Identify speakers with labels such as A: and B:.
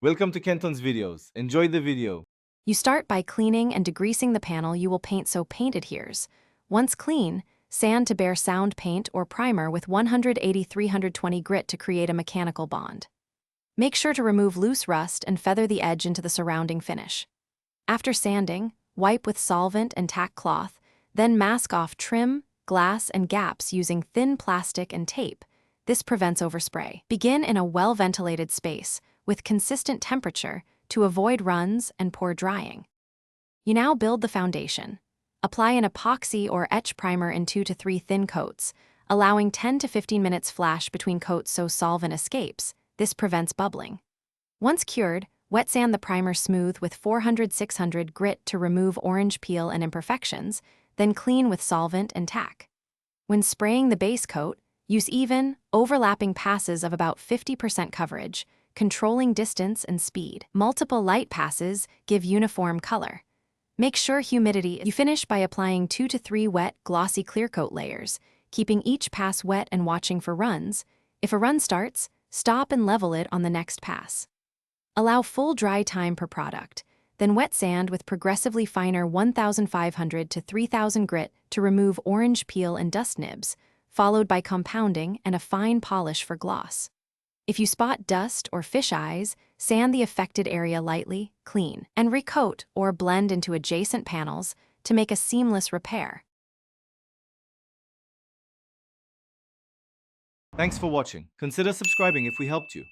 A: Welcome to Kenton's videos. Enjoy the video.
B: You start by cleaning and degreasing the panel you will paint so paint adheres. Once clean, sand to bare sound paint or primer with 180-320 grit to create a mechanical bond. Make sure to remove loose rust and feather the edge into the surrounding finish. After sanding, wipe with solvent and tack cloth, then mask off trim, glass, and gaps using thin plastic and tape. This prevents overspray. Begin in a well-ventilated space with consistent temperature to avoid runs and poor drying. You now build the foundation. Apply an epoxy or etch primer in 2 to 3 thin coats, allowing 10 to 15 minutes flash between coats so solvent escapes. This prevents bubbling. Once cured, wet sand the primer smooth with 400-600 grit to remove orange peel and imperfections, then clean with solvent and tack. When spraying the base coat, use even, overlapping passes of about 50% coverage, controlling distance and speed. Multiple light passes give uniform color. Make sure humidity. You finish by applying 2 to 3 wet, glossy clear coat layers, keeping each pass wet and watching for runs. If a run starts, stop and level it on the next pass. Allow full dry time per product, then wet sand with progressively finer 1,500 to 3,000 grit to remove orange peel and dust nibs, followed by compounding and a fine polish for gloss. If you spot dust or fish eyes, sand the affected area lightly, clean, and recoat or blend into adjacent panels to make a seamless repair.
A: Thanks for watching. Consider subscribing if we helped you.